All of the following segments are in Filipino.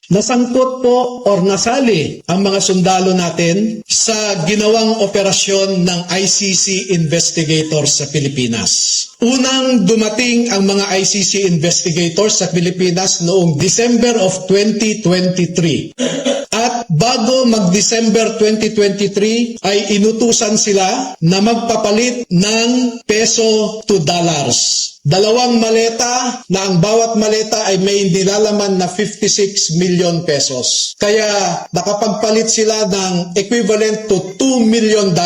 Nasangkot po or nasali ang mga sundalo natin sa ginawang operasyon ng ICC investigators sa Pilipinas. Unang dumating ang mga ICC investigators sa Pilipinas noong December of 2023. At bago mag-December 2023 ay inutusan sila na magpapalit ng peso to dollars. Dalawang maleta na ang bawat maleta ay may nilalaman na 56 million pesos. Kaya nakapagpalit sila ng equivalent to $2 million.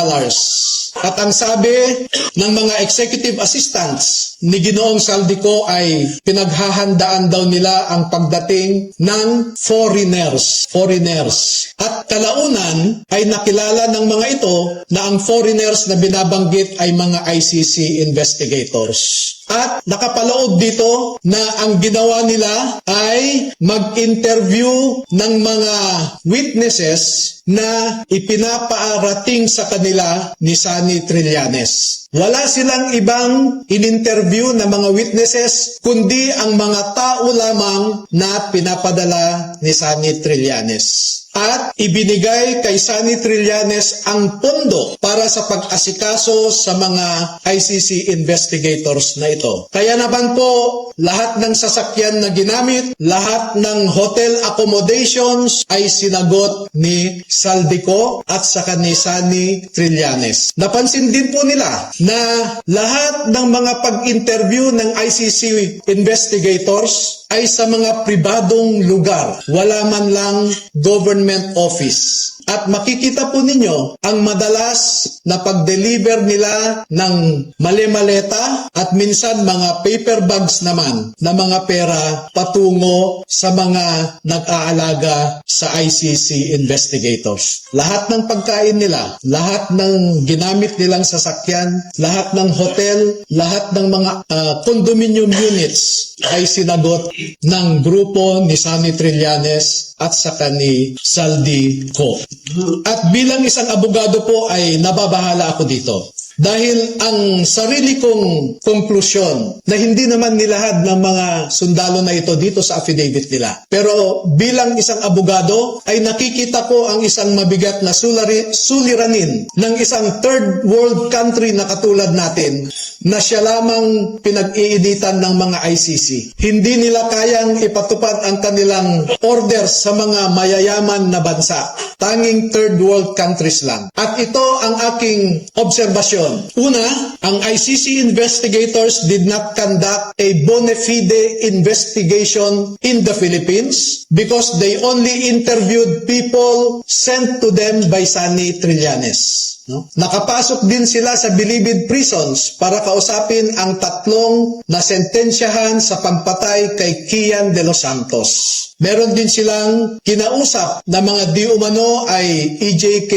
At ang sabi ng mga executive assistants ni Ginoong Saldico ay pinaghahandaan daw nila ang pagdating ng foreigners. At kalaunan ay nakilala ng mga ito na ang foreigners na binabanggit ay mga ICC investigators. At nakapaloob dito na ang ginawa nila ay mag-interview ng mga witnesses na ipinapaarating sa kanila ni Sunny Trillanes. Wala silang ibang in-interview na mga witnesses kundi ang mga tao lamang na pinapadala ni Sunny Trillanes. At ibinigay kay Sunny Trillanes ang pondo para sa pag-asikaso sa mga ICC investigators na ito. Kaya naman po, lahat ng sasakyan na ginamit, lahat ng hotel accommodations ay sinagot ni Saldico at saka ni Sunny Trillanes. Napansin din po nila na lahat ng mga pag-interview ng ICC investigators ay sa mga pribadong lugar. Wala man lang government office. At makikita po ninyo ang madalas na pag-deliver nila ng mali-maleta at minsan mga paper bags naman na mga pera patungo sa mga nag-aalaga sa ICC investigators. Lahat ng pagkain nila, lahat ng ginamit nilang sasakyan, lahat ng hotel, lahat ng mga condominium units ay sinagot ng grupo ni Sunny Trillanes at saka ni Saldico. At bilang isang abogado po ay nababahala ako dito. Dahil ang sarili kong konklusyon na hindi naman nilahad ng mga sundalo na ito dito sa affidavit nila. Pero bilang isang abogado ay nakikita ko ang isang mabigat na suliranin ng isang third world country na katulad natin na siya lamang pinag-iinitan ng mga ICC. Hindi nila kayang ipatupad ang kanilang orders sa mga mayayaman na bansa. Tanging third world countries lang. At ito ang aking obserbasyon. Una, ang ICC investigators did not conduct a bona fide investigation in the Philippines because they only interviewed people sent to them by Sunny Trillanes. Nakapasok din sila sa bilibid prisons para kausapin ang tatlong nasentensyahan sa pagpatay kay Kian de los Santos. Meron din silang kinausap na mga di umano ay EJK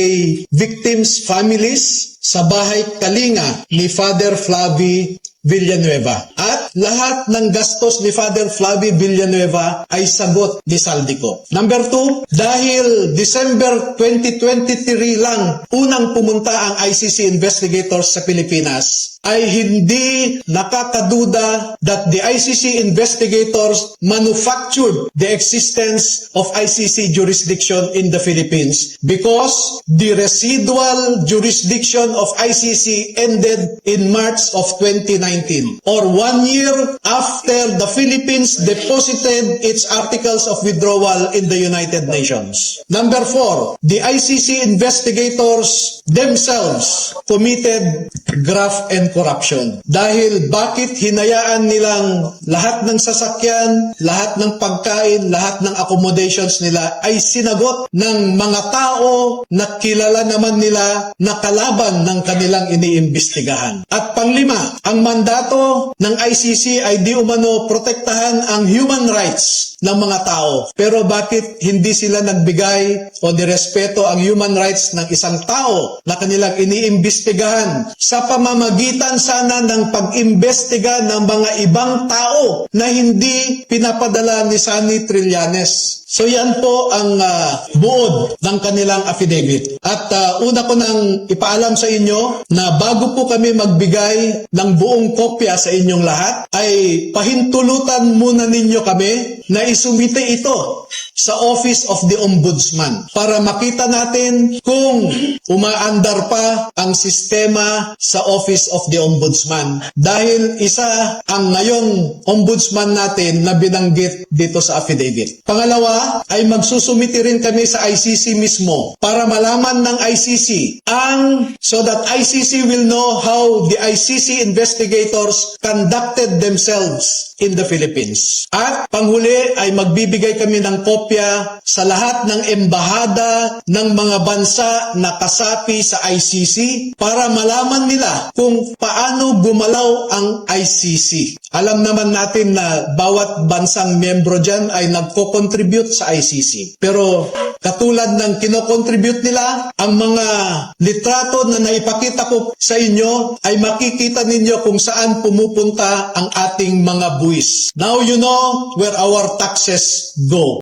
victims' families sa bahay Kalinga ni Father Flavie Villanueva. At lahat ng gastos ni Father Flavie Villanueva ay sagot ni Saldico. Number 2, dahil December 2023 lang unang pumunta ang ICC investigators sa Pilipinas, ay hindi nakakaduda that the ICC investigators manufactured the existence of ICC jurisdiction in the Philippines because the residual jurisdiction of ICC ended in March of 2019 or 1 year after the Philippines deposited its articles of withdrawal in the United Nations. Number 4, the ICC investigators themselves committed graft and corruption. Dahil bakit hinayaan nilang lahat ng sasakyan, lahat ng pagkain, lahat ng accommodations nila ay sinagot ng mga tao na kilala naman nila na kalaban ng kanilang iniimbestigahan. At panglima, ang mandato ng ICC ay di umano protektahan ang human rights ng mga tao. Pero bakit hindi sila nagbigay o nirespeto ang human rights ng isang tao na kanilang iniimbestigahan sa pamamagitan sana ng pag-imbestiga ng mga ibang tao na hindi pinapadala ni Sunny Trillanes So yan po ang buod ng kanilang affidavit. At una ko nang ipaalam sa inyo na bago po kami magbigay ng buong kopya sa inyong lahat, ay pahintulutan muna ninyo kami na isumite ito sa Office of the Ombudsman para makita natin kung umaandar pa ang sistema sa Office of the Ombudsman. Dahil isa ang ngayong ombudsman natin na binanggit dito sa affidavit. Pangalawa ay magsusumiti rin kami sa ICC mismo para malaman ng ICC so that ICC will know how the ICC investigators conducted themselves in the Philippines. At panghuli ay magbibigay kami ng kopya sa lahat ng embahada ng mga bansa na kasapi sa ICC para malaman nila kung paano gumalaw ang ICC. Alam naman natin na bawat bansang miyembro dyan ay nagko-contribute sa ICC. Pero katulad ng kino-contribute nila, ang mga litrato na naipakita ko sa inyo ay makikita ninyo kung saan pumupunta ang ating mga buwis. Now you know where our taxes go.